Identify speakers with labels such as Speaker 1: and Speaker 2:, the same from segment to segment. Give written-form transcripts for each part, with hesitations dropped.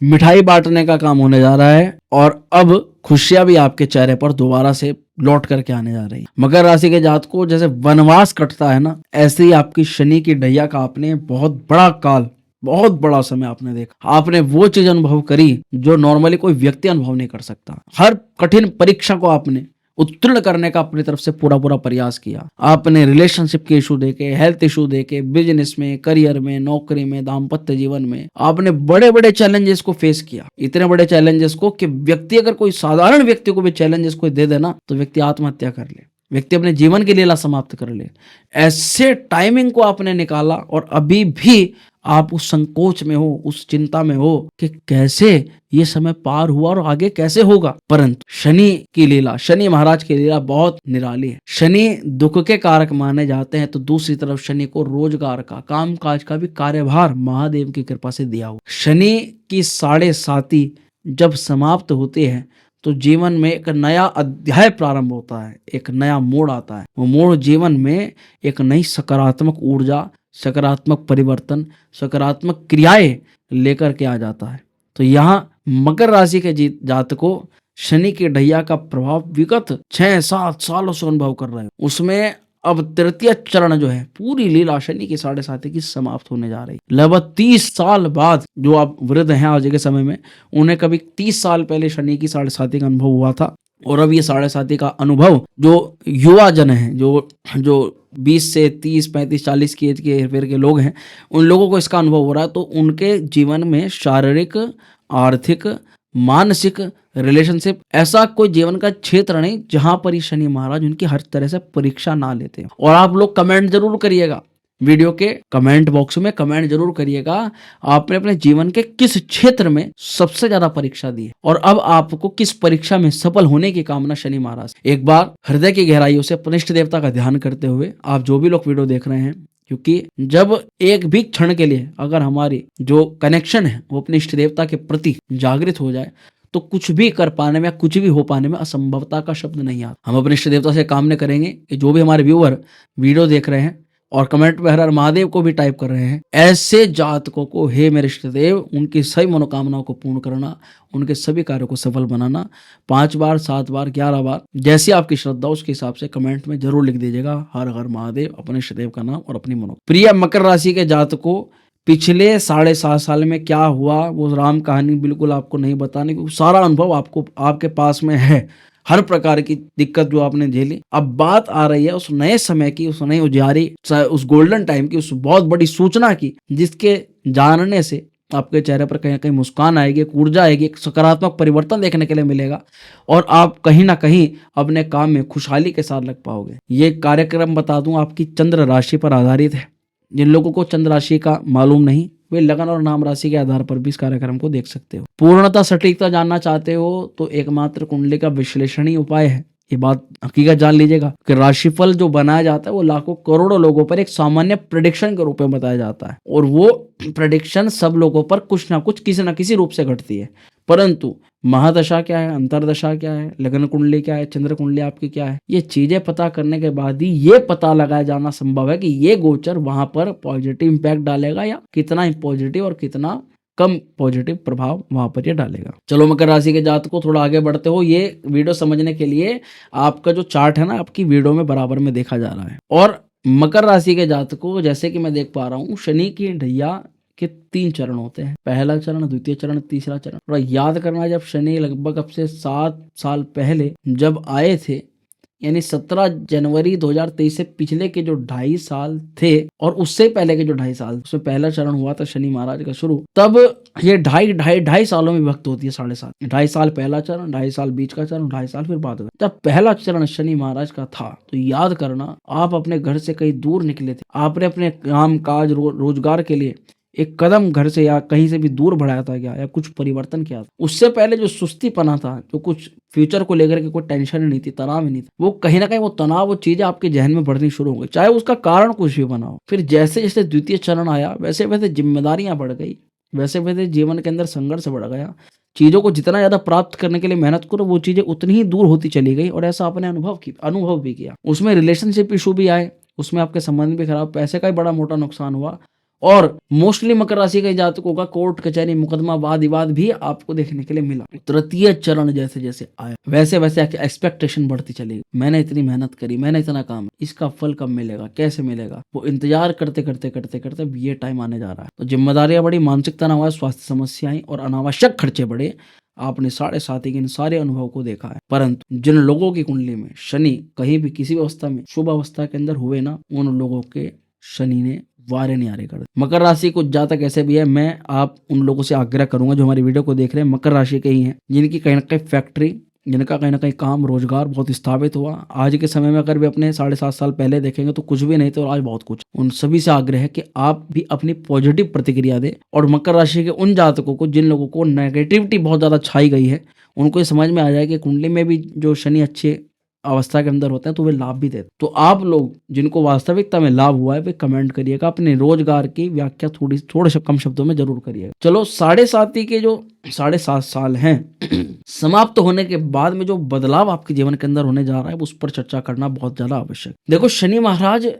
Speaker 1: मिठाई बांटने का काम होने जा रहा है और अब खुशियां भी आपके चेहरे पर दोबारा से लौट करके आने जा रही है। मकर राशि के जात को जैसे वनवास कटता है ना, ऐसे ही आपकी शनि की ढैया का आपने बहुत बड़ा काल, बहुत बड़ा समय आपने देखा। आपने वो चीज अनुभव करी जो नॉर्मली कोई व्यक्ति अनुभव नहीं कर सकता। हर कठिन परीक्षा को आपने उत्तीर्ण करने का अपनी तरफ से पूरा पूरा प्रयास किया। आपने रिलेशनशिप के इशू देके, हेल्थ इशू देके, बिजनेस में, करियर में, नौकरी में, दाम्पत्य जीवन में आपने बड़े बड़े चैलेंजेस को फेस किया। इतने बड़े चैलेंजेस को कि व्यक्ति, अगर कोई साधारण व्यक्ति को भी चैलेंजेस को दे देना तो व्यक्ति आत्महत्या कर ले, व्यक्ति अपने जीवन की लीला समाप्त कर ले। ऐसे टाइमिंग को आपने निकाला और अभी भी आप उस संकोच में हो, उस चिंता में हो कि कैसे ये समय पार हुआ और आगे कैसे होगा। परंतु शनि की लीला, शनि महाराज की लीला बहुत निराली है। शनि दुख के कारक माने जाते हैं, तो दूसरी तरफ शनि को रोजगार का, काम काज का भी कार्यभार महादेव की कृपा से दिया हुआ। शनि की 7.5 जब समाप्त होती है तो जीवन में एक नया अध्याय प्रारंभ होता है, एक नया मोड़ आता है। वो मोड़ जीवन में एक नई सकारात्मक ऊर्जा, सकारात्मक परिवर्तन, सकारात्मक क्रियाएं लेकर के आ जाता है। तो यहाँ मकर राशि के जातकों शनि की ढैया का प्रभाव विगत 6-7 सालों से अनुभव कर रहे हैं। उसमें अब तृतीय चरण जो है, पूरी लीला शनि की 7.5 की समाप्त होने जा रही है। लगभग 30 साल बाद जो आप वृद्ध हैं आज के समय में, उन्हें कभी 30 साल पहले शनि की 7.5 का अनुभव हुआ था और अब ये 7.5 का अनुभव जो युवा जन है, जो 20 से 30, 35, 40 की एज के हेरफेर के लोग हैं, उन लोगों को इसका अनुभव हो रहा है। तो उनके जीवन में शारीरिक, आर्थिक, मानसिक, रिलेशनशिप, ऐसा कोई जीवन का क्षेत्र नहीं जहां पर ये शनि महाराज उनकी हर तरह से परीक्षा ना लेते। और आप लोग कमेंट जरूर करिएगा, वीडियो के कमेंट बॉक्स में कमेंट जरूर करिएगा, आपने अपने जीवन के किस क्षेत्र में सबसे ज्यादा परीक्षा दी है और अब आपको किस परीक्षा में सफल होने की कामना शनि महाराज। एक बार हृदय की गहराइयों से अपने इष्ट देवता का ध्यान करते हुए आप जो भी लोग वीडियो देख रहे हैं, क्योंकि जब एक भी क्षण के लिए अगर हमारी जो कनेक्शन है वो अपने इष्ट देवता के प्रति जागृत हो जाए तो कुछ भी कर पाने में, कुछ भी हो पाने में असंभवता का शब्द नहीं आता। हम अपने इष्ट देवता से कामना करेंगे कि जो भी हमारे व्यूअर वीडियो देख रहे हैं और कमेंट में हर हर महादेव को भी टाइप कर रहे हैं, ऐसे जातकों को हे मेरे इष्ट देव उनकी सभी मनोकामनाओं को पूर्ण करना, उनके सभी कार्यों को सफल बनाना। 5 बार, 7 बार, 11 बार, जैसी आपकी श्रद्धा उसके हिसाब से कमेंट में जरूर लिख दीजिएगा हर हर महादेव, अपने इष्ट देव का नाम और अपनी मनो। प्रिय मकर राशि के जातकों, पिछले 7.5 साल में क्या हुआ वो राम कहानी बिल्कुल आपको नहीं बताने, क्योंकि सारा अनुभव आपको आपके पास में है। हर प्रकार की दिक्कत जो आपने झेली, अब बात आ रही है उस नए समय की, उस नई उजियारी, उस गोल्डन टाइम की, उस बहुत बड़ी सूचना की, जिसके जानने से आपके चेहरे पर कहीं ना कहीं मुस्कान आएगी, एक ऊर्जा आएगी, एक सकारात्मक परिवर्तन देखने के लिए मिलेगा और आप कहीं ना कहीं अपने काम में खुशहाली के साथ लग पाओगे। ये कार्यक्रम बता दूं आपकी चंद्र राशि पर आधारित है। जिन लोगों को चंद्र राशि का मालूम नहीं, वे लगन और नाम राशि के आधार पर भी इस कार्यक्रम को देख सकते हो। पूर्णता सटीकता जानना चाहते हो तो एकमात्र कुंडली का विश्लेषण ही उपाय है। ये बात हकीकत जान लीजिएगा कि राशिफल जो बनाया जाता है वो लाखों करोड़ों लोगों पर एक सामान्य प्रेडिक्शन के रूप में बताया जाता है और वो प्रेडिक्शन सब लोगों पर कुछ ना कुछ, किसी ना किसी रूप से घटती है। परंतु महादशा क्या है, अंतरदशा क्या है, लग्न कुंडली क्या है, चंद्र कुंडली आपकी क्या है, ये चीजें पता करने के बाद ही ये पता लगाया जाना संभव है कि ये गोचर वहां पर पॉजिटिव इंपैक्ट डालेगा या कितना पॉजिटिव और कितना कम पॉजिटिव प्रभाव वहां पर ये डालेगा। चलो मकर राशि के जातक को थोड़ा आगे बढ़ते हो। ये वीडियो समझने के लिए आपका जो चार्ट है ना, आपकी वीडियो में बराबर में देखा जा रहा है। और मकर राशि के जातकों, जैसे कि मैं देख पा रहा हूँ, शनि की ढैया के 3 चरण होते हैं, पहला चरण, द्वितीय चरण, तीसरा चरण। थोड़ा याद करना, जब शनि लगभग अब से 7 साल पहले जब आए थे, यानी 17 जनवरी 2023 से पिछले के जो 2.5 साल थे और उससे पहले के जो 2.5 साल, उसमें पहला चरण हुआ था शनि महाराज का शुरू। तब ये 2.5 सालों में विभक्त होती है 7.5। 2.5 साल पहला चरण, 2.5 साल बीच का चरण, 2.5 साल फिर बाद में। जब पहला चरण शनि महाराज का था तो याद करना, आप अपने घर से कहीं दूर निकले थे, आपने अपने काम काज रोजगार के लिए एक कदम घर से या कहीं से भी दूर बढ़ाया था क्या, या कुछ परिवर्तन किया था। उससे पहले जो सुस्तीपना था, जो कुछ फ्यूचर को लेकर के कोई टेंशन नहीं थी, तनाव ही नहीं था, वो कहीं ना कहीं वो तनाव, वो चीजें आपके जहन में बढ़नी शुरू हो गई, चाहे उसका कारण कुछ भी बना हो। फिर जैसे जैसे द्वितीय चरण आया, वैसे वैसे जिम्मेदारियां बढ़ गई, वैसे वैसे जीवन के अंदर संघर्ष बढ़ गया। चीजों को जितना ज्यादा प्राप्त करने के लिए मेहनत करो, वो चीजें उतनी ही दूर होती चली गई। और ऐसा आपने अनुभव भी किया। उसमें रिलेशनशिप इशू भी आए, उसमें आपके संबंध भी खराब, पैसे का ही बड़ा मोटा नुकसान हुआ और मोस्टली मकर राशि के जातकों का कोर्ट कचहरी मुकदमा वाद विवाद भी आपको देखने के लिए मिला। तृतीय चरण जैसे जैसे आया वैसे वैसे एक्सपेक्टेशन बढ़ती चलेगी। मैंने इतनी मेहनत करी, मैंने इतना काम, इसका फल कब मिलेगा, कैसे मिलेगा, वो इंतजार करते करते करते करते ये टाइम आने जा रहा है। तो जिम्मेदारियां बड़ी, मानसिक तनाव है, स्वास्थ्य समस्याएं और अनावश्यक खर्चे बढ़े। आपने 7.5 के इन सारे अनुभव को देखा है। परंतु जिन लोगों की कुंडली में शनि कहीं भी किसी भी अवस्था में शुभ अवस्था के अंदर हुए ना, उन लोगों के शनि ने वारे नहीं आरे कर। मकर राशि कुछ जातक ऐसे भी है, मैं आप उन लोगों से आग्रह करूंगा जो हमारी वीडियो को देख रहे हैं मकर राशि के ही हैं, जिनकी कहीं ना कहीं फैक्ट्री, जिनका कहीं ना कहीं काम रोजगार बहुत स्थापित हुआ। आज के समय में अगर भी अपने 7.5 साल पहले देखेंगे तो कुछ भी नहीं थे और आज बहुत कुछ। उन सभी से आग्रह है कि आप भी अपनी पॉजिटिव प्रतिक्रिया दें। और मकर राशि के उन जातकों को जिन लोगों को नेगेटिविटी बहुत ज्यादा छाई गई है, उनको ये समझ में आ जाए कि कुंडली में भी जो शनि अच्छे अवस्था के अंदर होते हैं तो वे लाभ भी देते। तो आप लोग जिनको वास्तविकता में लाभ हुआ है वे कमेंट करिएगा, अपने रोजगार की व्याख्या थोड़े कम शब्दों में जरूर करिएगा। चलो 7.5 के जो 7.5 साल हैं समाप्त होने के बाद में जो बदलाव आपके जीवन के अंदर होने जा रहा है उस पर चर्चा करना बहुत ज्यादा आवश्यक। देखो शनि महाराज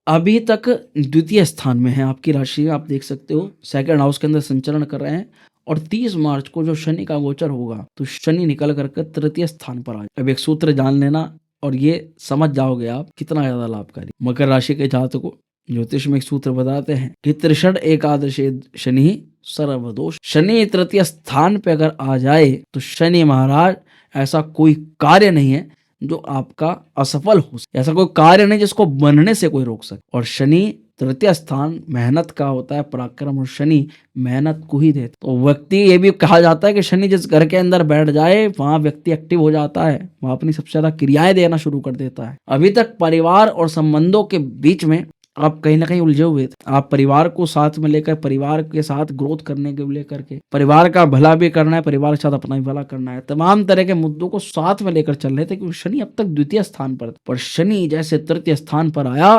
Speaker 1: अभी तक द्वितीय स्थान में है आपकी राशि, आप देख सकते हो सेकंड हाउस के अंदर संचरण कर रहे हैं। और 30 मार्च को जो शनि का गोचर होगा तो शनि निकल करके तृतीय स्थान पर आ जाए। अब एक सूत्र जान लेना और ये समझ जाओगे आप कितना ज्यादा लाभकारी। मकर राशि के जातकों को ज्योतिष में एक सूत्र बताते हैं कि त्रिषड एकादशे शनि सर्वदोष। शनि तृतीय स्थान पे अगर आ जाए तो शनि महाराज ऐसा कोई कार्य नहीं है जो आपका असफल हो सके, ऐसा कोई कार्य नहीं जिसको बनने से कोई रोक सके। और शनि तृतीय स्थान मेहनत का होता है, पराक्रम, और शनि मेहनत को ही देता। तो व्यक्ति ये भी कहा जाता है कि शनि जिस घर के अंदर बैठ जाए वहां व्यक्ति एक्टिव हो जाता है, वहां अपनी सबसे ज्यादा क्रियाएं देना शुरू कर देता है। अभी तक परिवार और संबंधों के बीच में आप कहीं ना कहीं उलझे हुए थे। आप परिवार को साथ में लेकर, परिवार के साथ ग्रोथ करने के लेकर के, परिवार का भला भी करना है, परिवार के साथ अपना भी भला करना है, तमाम तरह के मुद्दों को साथ में लेकर चल रहे थे क्योंकि शनि अब तक द्वितीय स्थान पर शनि जैसे तृतीय स्थान पर आया,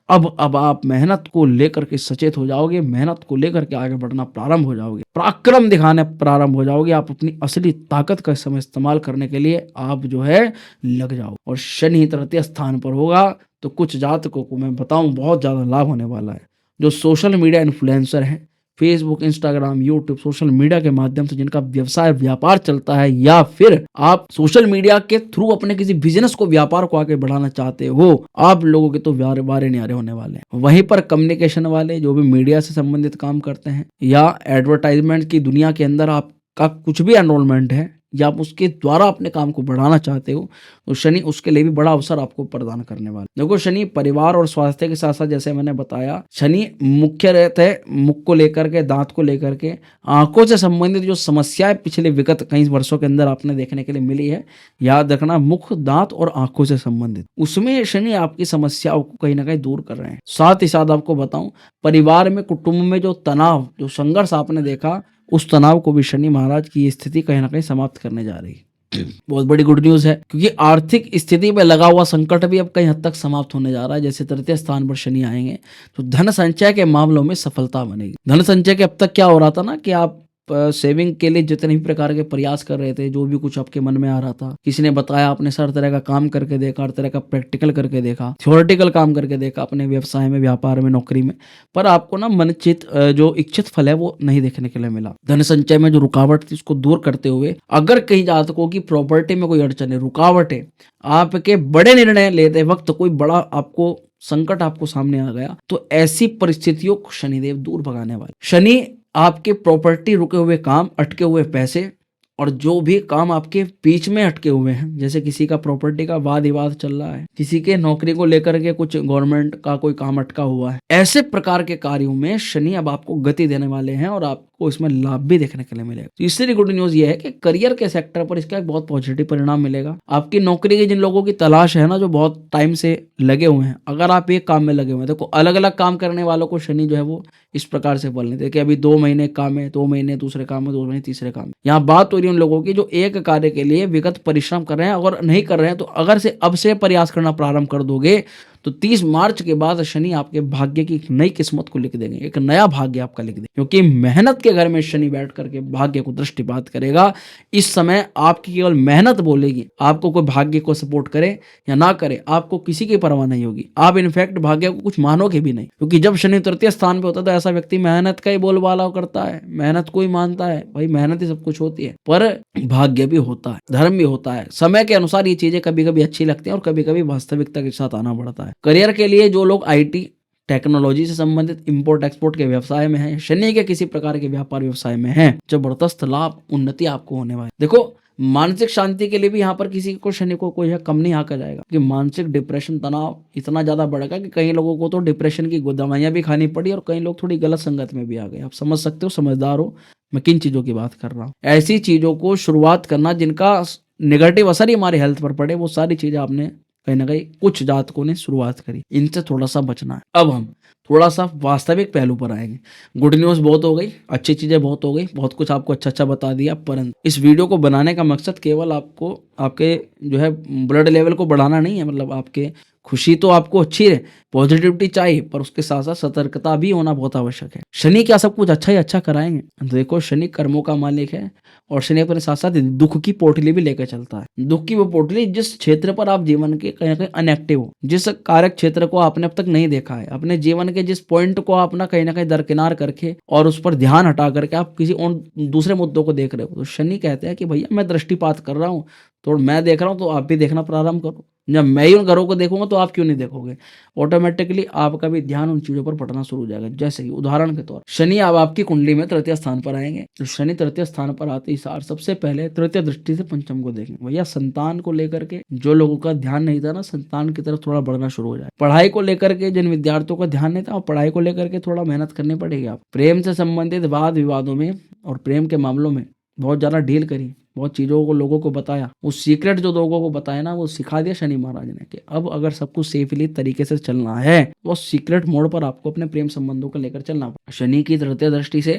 Speaker 1: अब आप मेहनत को लेकर के सचेत हो जाओगे, मेहनत को लेकर के आगे बढ़ना प्रारंभ हो जाओगे, पराक्रम दिखाने प्रारंभ हो जाओगे। आप अपनी असली ताकत का समय इस्तेमाल करने के लिए आप जो है लग जाओ। और शनि तृतीय स्थान पर होगा तो कुछ जातकों को मैं बताऊं बहुत ज्यादा लाभ होने वाला है। जो सोशल मीडिया इन्फ्लुएंसर हैं, Facebook, Instagram, YouTube, social media के माध्यम से जिनका व्यवसाय व्यापार चलता है, या फिर आप सोशल मीडिया के थ्रू अपने किसी बिजनेस को, व्यापार को आगे बढ़ाना चाहते हो, आप लोगों के तो वारे न्यारे होने वाले हैं। वहीं पर कम्युनिकेशन वाले जो भी मीडिया से संबंधित काम करते हैं या एडवर्टाइजमेंट की दुनिया के अंदर आपका कुछ भी एनरोलमेंट है या आप उसके द्वारा अपने काम को बढ़ाना चाहते हो तो शनि उसके लिए भी बड़ा अवसर आपको प्रदान करने वाला। देखो शनि परिवार और स्वास्थ्य के साथ साथ जैसे मैंने बताया शनि मुख्य रहते हैं मुख को लेकर के, दांत को लेकर के, आंखों से संबंधित जो समस्याएं पिछले विगत कई वर्षों के अंदर आपने देखने के लिए मिली है, याद रखना मुख, दांत और आंखों से संबंधित, उसमें शनि आपकी समस्याओं को कहीं ना कहीं दूर कर रहे हैं। साथ ही साथ आपको बताऊं परिवार में, कुटुंब में जो तनाव, जो संघर्ष आपने देखा, उस तनाव को भी शनि महाराज की स्थिति कहीं ना कहीं समाप्त करने जा रही है। बहुत बड़ी गुड न्यूज है क्योंकि आर्थिक स्थिति में लगा हुआ संकट भी अब कहीं हद तक समाप्त होने जा रहा है। जैसे तृतीय स्थान पर शनि आएंगे तो धन संचय के मामलों में सफलता बनेगी। धन संचय के अब तक क्या हो रहा था ना कि आप सेविंग के लिए जितने भी प्रकार के प्रयास कर रहे थे, जो भी कुछ आपके मन में आ रहा था, किसी ने बताया, आपने हर तरह का काम करके देखा, हर तरह का प्रैक्टिकल करके देखा, थ्योरेटिकल काम करके देखा अपने व्यवसाय में, व्यापार में, नौकरी में, पर आपको ना मनचित जो इच्छित फल है वो नहीं देखने के लिए मिला। धन संचय में जो रुकावट थी उसको दूर करते हुए अगर कहीं जातकों की प्रॉपर्टी में कोई अड़चन है, रुकावट है, आपके बड़े निर्णय लेते वक्त कोई बड़ा आपको संकट आपको सामने आ गया, तो ऐसी परिस्थितियों को शनिदेव दूर भगाने वाले। शनि आपके प्रॉपर्टी, रुके हुए काम, अटके हुए पैसे और जो भी काम आपके बीच में अटके हुए हैं, जैसे किसी का प्रॉपर्टी का वाद विवाद चल रहा है, किसी के नौकरी को लेकर के कुछ गवर्नमेंट का कोई काम अटका हुआ है, ऐसे प्रकार के कार्यों में शनि अब आपको गति देने वाले हैं और आपको इसमें लाभ भी देखने के लिए मिलेगा। तीसरी गुड न्यूज ये है कि करियर के सेक्टर पर इसका एक बहुत पॉजिटिव परिणाम मिलेगा। आपकी नौकरी की जिन लोगों की तलाश है ना, जो बहुत टाइम से लगे हुए हैं, अगर आप एक काम में लगे हुए हैं, देखो अलग अलग काम करने वालों को शनि जो है वो इस प्रकार से फल नहीं देते कि अभी 2 महीने काम है, 2 महीने दूसरे काम है, 2 महीने तीसरे काम है। यहाँ बात हो रही है उन लोगों की जो एक कार्य के लिए विगत परिश्रम कर रहे हैं, अगर नहीं कर रहे हैं तो अगर से अब से प्रयास करना प्रारंभ कर दोगे तो 30 मार्च के बाद शनि आपके भाग्य की एक नई किस्मत को लिख देंगे, एक नया भाग्य आपका लिख देंगे, क्योंकि मेहनत के घर में शनि बैठ करके भाग्य को दृष्टिपात करेगा। इस समय आपकी केवल मेहनत बोलेगी, आपको कोई भाग्य को सपोर्ट करे या ना करे, आपको किसी की परवाह नहीं होगी। आप इनफैक्ट भाग्य को कुछ मानोगे भी नहीं, क्योंकि जब शनि तृतीय स्थान पे होता है तो ऐसा व्यक्ति मेहनत का ही बोलबाला करता है, मेहनत को ही मानता है, भाई मेहनत ही सब कुछ होती है। पर भाग्य भी होता है, धर्म भी होता है, समय के अनुसार ये चीजें कभी कभी अच्छी लगती हैं और कभी कभी वास्तविकता के साथ आना पड़ता है। करियर के लिए जो लोग IT टेक्नोलॉजी से संबंधित इंपोर्ट एक्सपोर्ट के व्यवसाय में है, शनि के किसी प्रकार के व्यापार व्यवसाय में है, जबरदस्त लाभ उन्नति आपको होने वाली। देखो मानसिक शांति के लिए भी यहाँ पर किसी को शनि को कोई कम नहीं आका जाएगा, कि मानसिक डिप्रेशन तनाव इतना ज्यादा बढ़ेगा कि कई लोगों को तो डिप्रेशन की दवाइयां भी खानी पड़ी और कई लोग थोड़ी गलत संगत में भी आ गए। आप समझ सकते हो, समझदार हो मैं किन चीजों की बात कर रहा हूँ। ऐसी चीजों को शुरुआत करना जिनका नेगेटिव असर ही हमारी हेल्थ पर पड़े, वो सारी चीजें आपने कहीं ना कहीं कुछ जातकों ने शुरुआत करी, इनसे थोड़ा सा बचना है। अब हम थोड़ा सा वास्तविक पहलू पर आएंगे। गुड न्यूज़ बहुत हो गई, अच्छी चीज़ें बहुत हो गई, बहुत कुछ आपको अच्छा अच्छा बता दिया, परंतु इस वीडियो को बनाने का मकसद केवल आपको आपके जो है ब्लड लेवल को बढ़ाना नहीं है। मतलब आपके खुशी तो आपको अच्छी है, पॉजिटिविटी चाहिए, पर उसके साथ साथ सतर्कता भी होना बहुत आवश्यक है। शनि क्या सब कुछ अच्छा ही अच्छा कराएंगे? देखो शनि कर्मों का मालिक है और शनि अपने साथ साथ दुख की पोटली भी लेकर चलता है। दुख की वो पोटली जिस क्षेत्र पर आप जीवन के कहीं ना कहीं अनएक्टिव हो, जिस कार्यक क्षेत्र को आपने अब तक नहीं देखा है, अपने जीवन के जिस पॉइंट को आप ना कहीं दरकिनार करके और उस पर ध्यान हटा करके आप किसी और दूसरे मुद्दों को देख रहे हो, तो शनि कहते हैं कि भैया मैं दृष्टिपात कर रहा हूँ, तो मैं देख रहा हूँ तो आप भी देखना प्रारंभ करो। जब मैं ही उन घरों को देखूंगा तो आप क्यों नहीं देखोगे? ऑटोमेटिकली आपका भी ध्यान उन चीजों पर पड़ना शुरू हो जाएगा। जैसे कि उदाहरण के तौर शनि अब आपकी कुंडली में तृतीय स्थान पर आएंगे, तो शनि तृतीय स्थान पर आते ही सार सबसे पहले तृतीय दृष्टि से पंचम को देखेंगे। भैया संतान को लेकर के जो लोगों का ध्यान नहीं था ना, संतान की तरफ थोड़ा बढ़ना शुरू हो जाए। पढ़ाई को लेकर के जिन विद्यार्थियों का ध्यान नहीं था, पढ़ाई को लेकर के थोड़ा मेहनत करनी पड़ेगी। आप प्रेम से संबंधित वाद विवादों में और प्रेम के मामलों में बहुत ज्यादा डील करी, बहुत चीजों को लोगों को बताया, वो सीक्रेट जो लोगों को बताया ना, वो सिखा दिया शनि महाराज ने कि अब अगर सब कुछ सेफली तरीके से चलना है तो सीक्रेट मोड पर आपको अपने प्रेम संबंधों को लेकर चलना पड़ा। शनि की तृतीय दृष्टि से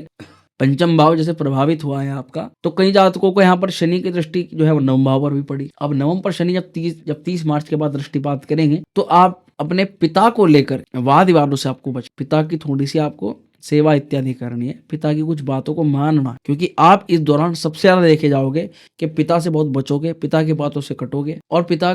Speaker 1: पंचम भाव जैसे प्रभावित हुआ है आपका, तो कई जातकों को यहाँ पर शनि की दृष्टि जो है वो नवम भाव पर भी पड़ी। अब नवम पर शनि जब 30 मार्च के बाद दृष्टिपात करेंगे तो आप अपने पिता को लेकर वाद विवादों से आपको पिता की थोड़ी सी आपको सेवा इत्यादि करनी है, पिता की कुछ बातों को मानना, क्योंकि आप इस दौरान सबसे ज्यादा देखे जाओगे कि पिता से बहुत बचोगे, पिता की बातों से कटोगे और पिता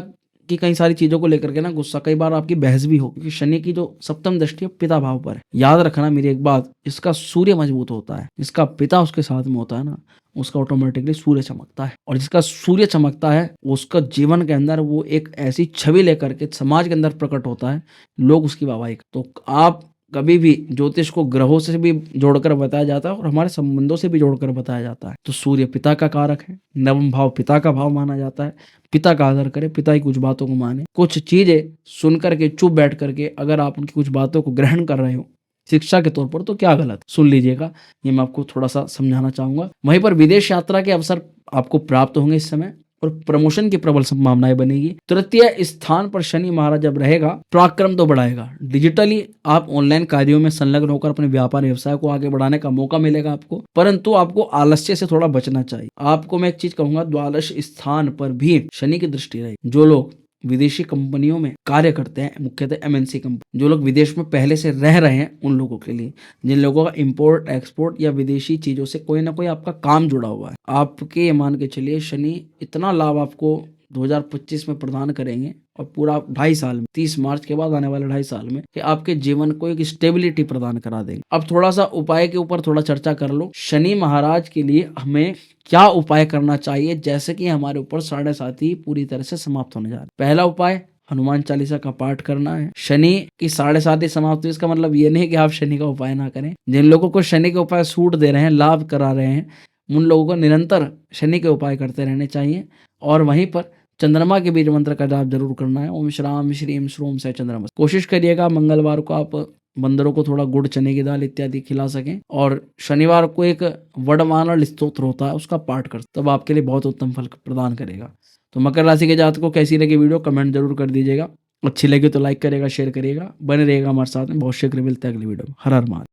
Speaker 1: की कई सारी चीजों को लेकर के ना गुस्सा, कई बार आपकी बहस भी हो, क्योंकि शनि की जो सप्तम दृष्टि है पिता भाव पर है। याद रखना मेरी एक बात, इसका सूर्य मजबूत होता है, जिसका पिता उसके साथ में होता है ना, उसका ऑटोमेटिकली सूर्य चमकता है, और जिसका सूर्य चमकता है उसका जीवन के अंदर वो एक ऐसी छवि लेकर के समाज के अंदर प्रकट होता है, लोग उसकी वाहवाही। तो आप कभी भी ज्योतिष को ग्रहों से भी जोड़कर बताया जाता है और हमारे संबंधों से भी जोड़कर बताया जाता है। तो सूर्य पिता का कारक है, नवम भाव पिता का भाव माना जाता है। पिता का आदर करे, पिता की कुछ बातों को माने, कुछ चीजें सुन करके चुप बैठ करके अगर आप उनकी कुछ बातों को ग्रहण कर रहे हो शिक्षा के तौर पर, तो क्या गलत? सुन लीजिएगा, ये मैं आपको थोड़ा सा समझाना चाहूंगा। वहीं पर विदेश यात्रा के अवसर आपको प्राप्त होंगे इस समय और प्रमोशन की प्रबल संभावनाएं बनेगी। तृतीय स्थान पर शनि महाराज जब रहेगा, पराक्रम तो बढ़ाएगा। डिजिटली आप ऑनलाइन कार्यों में संलग्न होकर अपने व्यापार व्यवसाय को आगे बढ़ाने का मौका मिलेगा आपको, परंतु आपको आलस्य से थोड़ा बचना चाहिए। आपको मैं एक चीज कहूंगा, द्वादश स्थान पर भी शनि की दृष्टि रहेगी। जो लोग विदेशी कंपनियों में कार्य करते हैं, मुख्यतः MNC कंपनी, जो लोग विदेश में पहले से रह रहे हैं उन लोगों के लिए, जिन लोगों का इंपोर्ट एक्सपोर्ट या विदेशी चीजों से कोई ना कोई आपका काम जुड़ा हुआ है, आपके ये मान के चलिए शनि इतना लाभ आपको 2025 में प्रदान करेंगे और पूरा 2.5 साल में, 30 मार्च के बाद आने वाले 2.5 साल में, कि आपके जीवन को एक स्टेबिलिटी प्रदान करा देंगे। अब थोड़ा सा उपाय के ऊपर थोड़ा चर्चा कर लो। शनि महाराज के लिए हमें क्या उपाय करना चाहिए, जैसे कि हमारे ऊपर 7.5 पूरी तरह से समाप्त होने जा रहा है। पहला उपाय हनुमान चालीसा का पाठ करना है। शनि की 7.5 समाप्त हुई, इसका मतलब ये नहीं कि आप शनि का उपाय ना करें। जिन लोगों को शनि के उपाय सूट दे रहे हैं, लाभ करा रहे हैं, उन लोगों को निरंतर शनि के उपाय करते रहने चाहिए। और वहीं पर चंद्रमा के बीज मंत्र का जाप जरूर करना है। ओम श्राम श्रीम श्रोम से चंद्रमा। कोशिश करिएगा मंगलवार को आप बंदरों को थोड़ा गुड़, चने की दाल इत्यादि खिला सकें, और शनिवार को एक वडमाला स्तोत्र होता है उसका पाठ कर, तब आपके लिए बहुत उत्तम फल प्रदान करेगा। तो मकर राशि के जातकों को कैसी लगी वीडियो कमेंट जरूर कर दीजिएगा। अच्छी लगी तो लाइक करेगा, शेयर करिएगा, बने रहेगा हमारे साथ में। बहुत शीघ्र मिलते हैं अगली वीडियो में। हर हर महादेव।